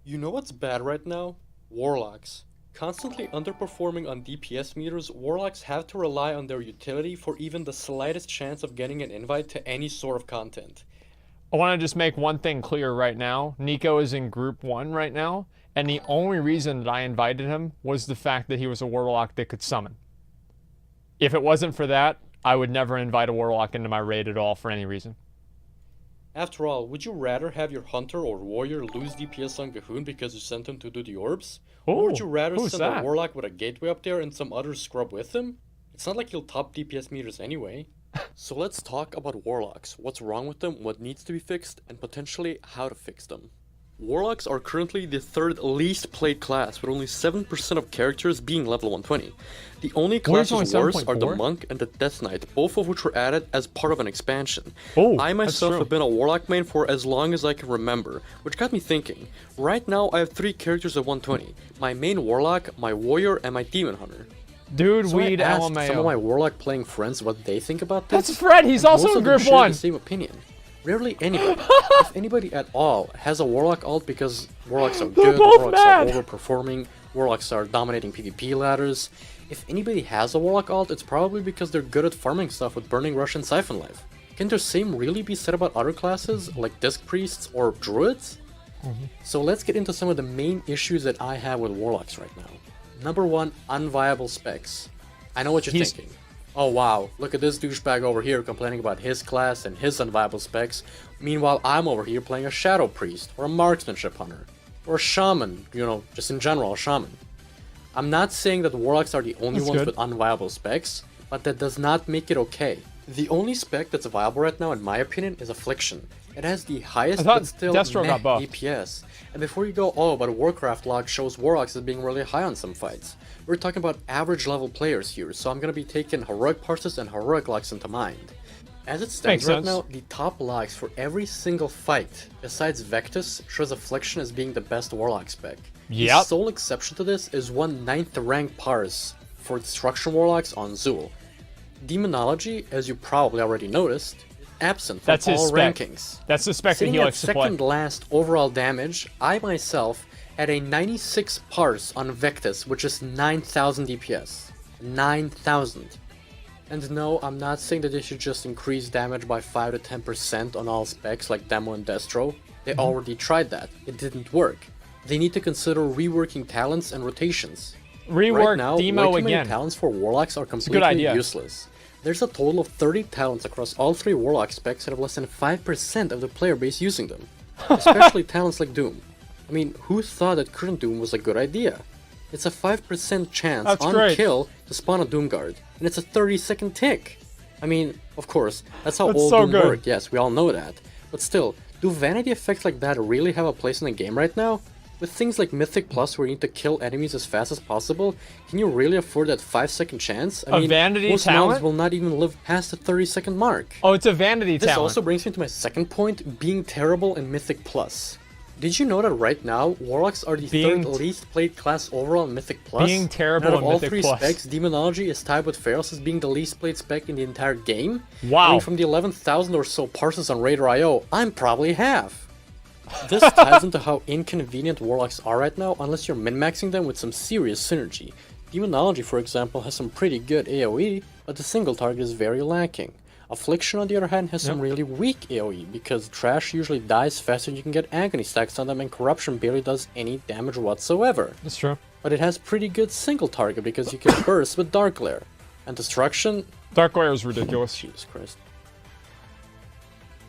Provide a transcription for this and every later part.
You know what's bad right now? Warlocks. Constantly underperforming on DPS meters, Warlocks have to rely on their utility for even the slightest chance of getting an invite to any sort of content. I want to just make one thing clear right now. Nico is in Group 1 right now, and the only reason that I invited him was the fact that he was a Warlock that could summon. If it wasn't for that, I would never invite a Warlock into my raid at all for any reason. After all, would you rather have your Hunter or Warrior lose DPS on Gahoon because you sent him to do the orbs? Or would you rather send a Warlock with a gateway up there and some other scrub with him? It's not like he'll top DPS meters anyway. So let's talk about Warlocks, what's wrong with them, what needs to be fixed, and potentially how to fix them. Warlocks are currently the third least played class, with only 7% of characters being level 120. The only classes worse are the Monk and the Death Knight, both of which were added as part of an expansion. I myself have been a Warlock main for as long as I can remember, which got me thinking. Right now I have 3 characters at 120, my main Warlock, my Warrior, and my Demon Hunter. Dude, so weed I asked LMAO. some of my Warlock playing friends what they think about this. That's Fred, he's also in Group 1! The same opinion. Rarely anybody, if anybody at all, has a Warlock ult because Warlocks are good, Warlocks are overperforming, Warlocks are dominating PvP ladders. If anybody has a Warlock ult, it's probably because they're good at farming stuff with Burning Rush and Siphon Life. Can the same really be said about other classes, like Disc Priests or Druids? So let's get into some of the main issues that I have with Warlocks right now. Number 1, unviable specs. I know what you're thinking. Oh wow, look at this douchebag over here complaining about his class and his unviable specs. Meanwhile, I'm over here playing a Shadow Priest, or a Marksmanship Hunter, or a Shaman, you know, just in general, a Shaman. I'm not saying that Warlocks are the only ones with unviable specs, but that does not make it okay. The only spec that's viable right now, in my opinion, is Affliction. It has the highest but still meh DPS. And before you go, oh, but Warcraft log shows Warlocks as being really high on some fights. We're talking about average level players here, so I'm gonna be taking Heroic Parses and Heroic logs into mind. As it stands right now, the top logs for every single fight, besides Vectus, shows Affliction as being the best Warlock spec. The sole exception to this is one 9th rank Parse for Destruction Warlocks on Zool. Demonology, as you probably already noticed, absent from all rankings. That's the spec that he likes to play. Second last overall damage, I myself had a 96 parse on Vectus, which is 9,000 DPS. 9,000. And no, I'm not saying that they should just increase damage by 5 to 10% on all specs like Demo and Destro. They already tried that. It didn't work. They need to consider reworking talents and rotations. Rework right Demo again. Talents for Warlocks are completely useless. There's a total of 30 talents across all 3 Warlock specs that have less than 5% of the player base using them. Especially talents like Doom. I mean, who thought that current Doom was a good idea? It's a 5% chance on kill to spawn a Doom Guard, and it's a 30-second tick. I mean, of course, that's how old Doom worked, yes, we all know that. But still, do vanity effects like that really have a place in the game right now? With things like Mythic Plus where you need to kill enemies as fast as possible, can you really afford that 5-second chance? I mean, most mobs will not even live past the 30-second mark. Oh, it's a vanity talent. This also brings me to my second point, being terrible in Mythic Plus. Did you know that right now, Warlocks are the third least played class overall in Mythic Plus? Being terrible in Mythic Plus. Out of all 3 specs, Demonology is tied with Pharos as being the least played spec in the entire game. Wow. I mean, from the 11,000 or so parses on Raider.io, I'm probably half. This ties into how inconvenient Warlocks are right now unless you're min-maxing them with some serious synergy. Demonology, for example, has some pretty good AoE, but the single target is very lacking. Affliction, on the other hand, has some really weak AoE, because Trash usually dies faster than you can get Agony stacks on them, and Corruption barely does any damage whatsoever. That's true. But it has pretty good single target, because you can burst with Dark Glare. And Destruction... Dark Glare is ridiculous. Jesus Christ.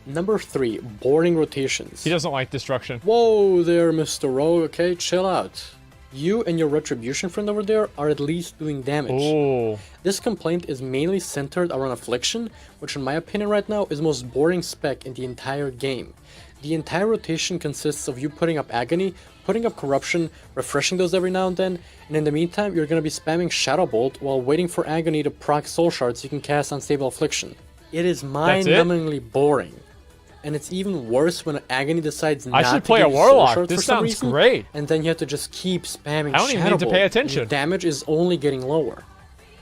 Number 3, boring rotations. He doesn't like Destruction. Whoa there, Mr. Rogue, okay? Chill out. You and your Retribution friend over there are at least doing damage. Oh. This complaint is mainly centered around Affliction, which in my opinion right now is the most boring spec in the entire game. The entire rotation consists of you putting up Agony, putting up Corruption, refreshing those every now and then, and in the meantime you're going to be spamming Shadow Bolt while waiting for Agony to proc Soul Shards so you can cast Unstable Affliction. It is mind-numbingly boring. And it's even worse when Agony decides not to play a Warlock. This sounds great. And then you have to just keep spamming I don't even need to pay attention. And the damage is only getting lower.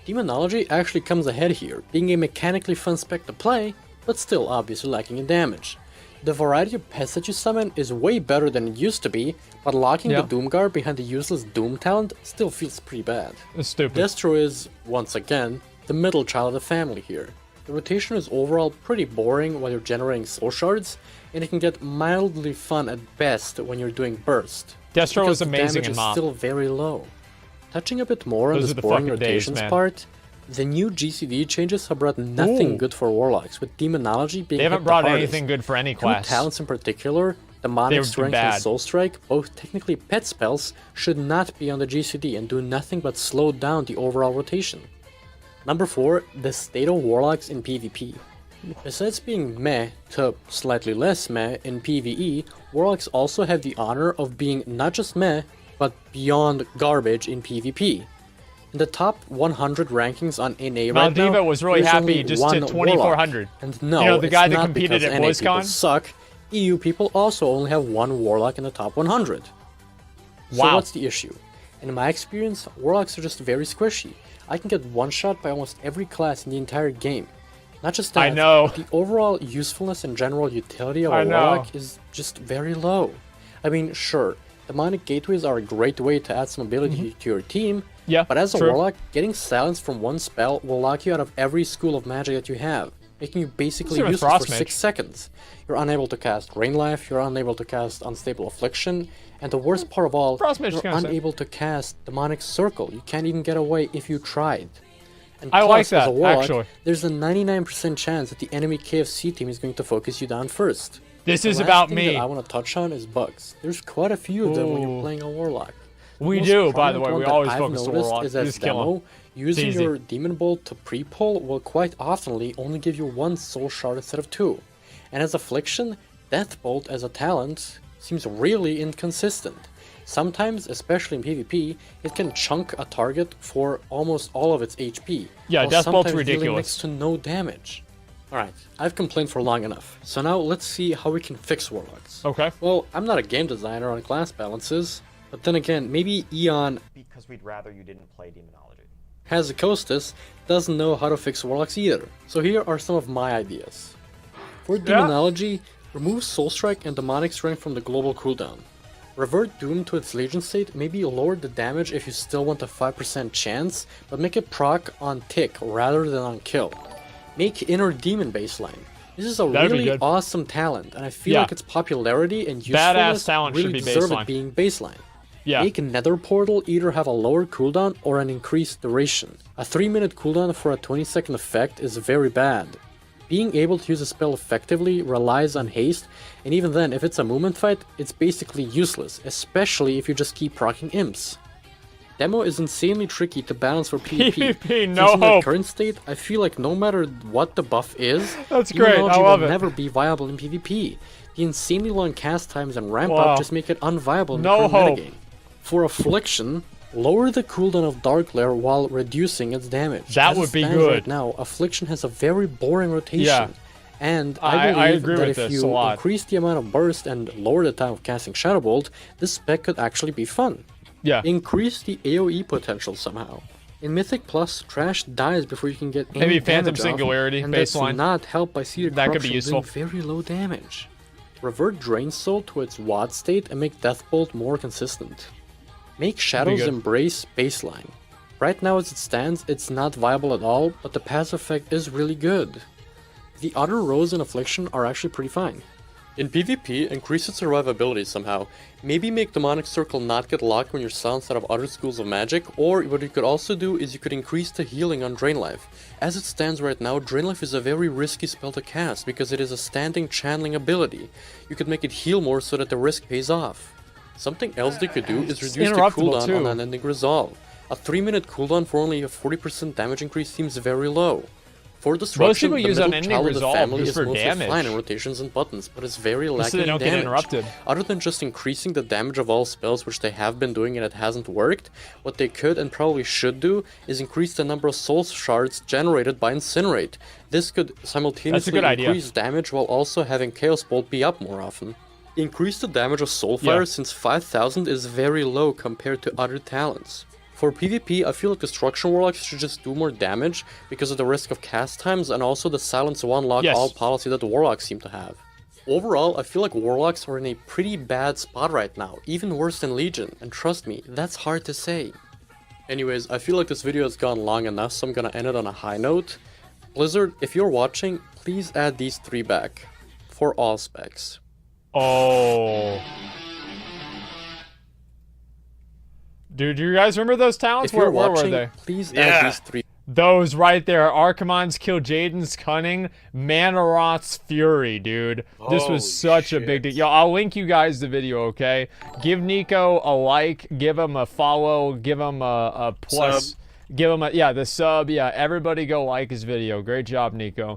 Demonology actually comes ahead here, being a mechanically fun spec to play, but still obviously lacking in damage. The variety of pests that you summon is way better than it used to be, but locking the Doomguard behind the useless Doom talent still feels pretty bad. It's stupid. Destro is, once again, the middle child of the family here. The rotation is overall pretty boring while you're generating soul shards, and it can get mildly fun at best when you're doing burst. Destro is amazing in in MoP. Still very low. Touching a bit more on this boring rotations part, the new GCD changes have brought nothing good for Warlocks, with Demonology being They haven't brought anything good for any class. Two talents in particular, Demonic Strength and Soul Strike, both technically pet spells, should not be on the GCD and do nothing but slow down the overall rotation. Number 4, the state of Warlocks in PvP. Besides being meh to slightly less meh in PvE, Warlocks also have the honor of being not just meh, but beyond garbage in PvP. In the top 100 rankings on NA right now, Maldiva was really happy just to 2,400. And no, you know, the guy it's that not competed because at NA BlizzCon people suck. EU people also only have one Warlock in the top 100. Wow. So what's the issue? In my experience, Warlocks are just very squishy. I can get one-shot by almost every class in the entire game. Not just that, I know. the overall usefulness and general utility of a Warlock is just very low. I mean, sure, Demonic Gateways are a great way to add some ability to your team, but as a Warlock, getting silence from one spell will lock you out of every school of magic that you have, making you basically useless for 6 seconds. You're unable to cast Rain Life, you're unable to cast Unstable Affliction, and the worst part of all, you're unable to cast Demonic Circle. You can't even get away if you tried. And I plus, like that, as a Warlock, actually. There's a 99% chance that the enemy KFC team is going to focus you down first. This is about The last me. thing that I want to touch on is bugs. There's quite a few of them when you're playing a Warlock. We do, by the way. We always focus on Warlock. Is as demo, using your Demon Bolt to pre-pull will quite oftenly only give you 1 Soul Shard instead of 2. And as Affliction, Death Bolt as a talent seems really inconsistent. Sometimes, especially in PvP, it can chunk a target for almost all of its HP. Yeah, Death Bolt's ridiculous. Dealing next to no damage. Alright, I've complained for long enough. So now let's see how we can fix Warlocks. Okay. Well, I'm not a game designer on class balances, but then again, maybe Eon, because we'd rather you didn't play Demonology, Hazakostas doesn't know how to fix Warlocks either. So here are some of my ideas. For Demonology, remove Soul Strike and Demonic Strength from the global cooldown. Revert Doom to its Legion state, maybe lower the damage if you still want a 5% chance, but make it proc on tick rather than on kill. Make Inner Demon baseline. This is a really awesome talent, and I feel like its popularity and usefulness really deserve it being baseline. Make Nether Portal either have a lower cooldown or an increased duration. A 3-minute cooldown for a 20-second effect is very bad. Being able to use a spell effectively relies on haste, and even then, if it's a movement fight, it's basically useless, especially if you just keep proccing imps. Demo is insanely tricky to balance for PvP. PvP, no Since in hope. the current state, I feel like no matter what the buff is, That's great, I love will it. never be viable in PvP. The insanely long cast times and ramp up just make it unviable in the current metagame. For Affliction, lower the cooldown of Dark Lair while reducing its damage. That would be good. Right now, Affliction has a very boring rotation. And I agree believe that with if this you a lot. increase the amount of burst and lower the time of casting Shadow Bolt, this spec could actually be fun. Increase the AoE potential somehow. In Mythic Plus, Trash dies before you can get any Maybe Phantom damage Singularity off, and baseline. that's not helped by Cedar That could be Corruption useful. doing very low damage. Revert Drain Soul to its WAD state and make Death Bolt more consistent. Make Shadow's Embrace baseline. Right now as it stands, it's not viable at all, but the passive effect is really good. The other rows in Affliction are actually pretty fine. In PvP, increase its survivability somehow. Maybe make Demonic Circle not get locked when you're silenced out of other schools of magic, or what you could also do is you could increase the healing on Drain Life. As it stands right now, Drain Life is a very risky spell to cast because it is a standing channeling ability. You could make it heal more so that the risk pays off. Something else they could do is reduce the cooldown on Unending Resolve. A 3-minute cooldown for only a 40% damage increase seems very low. For destruction, the middle child of the family is mostly fine in rotations and buttons, but it's very lacking in damage. Other than just increasing the damage of all spells, which they have been doing and it hasn't worked, what they could and probably should do is increase the number of soul shards generated by Incinerate. This could simultaneously increase damage while also having Chaos Bolt be up more often. Increase the damage of Soulfire since 5000 is very low compared to other talents. For PvP, I feel like Destruction Warlocks should just do more damage because of the risk of cast times and also the silence one lock all policy that the Warlocks seem to have. overall, I feel like Warlocks are in a pretty bad spot right now, even worse than Legion, and trust me, that's hard to say. Anyways, I feel like this video has gone long enough, so I'm gonna end it on a high note. Blizzard, if you're watching, please add these 3 back. For all specs. Oh. Dude, do you guys remember those talents? If you're Where watching, were they? please add these 3. Those right there. Archimonde's Kill, Jaden's Cunning, Manaroth's Fury, dude. This was such a big deal. Yo, I'll link you guys the video, okay? Give Nico a like, give him a follow, give him a plus. Sub. Give him a, the sub. Yeah, everybody go like his video. Great job, Nico.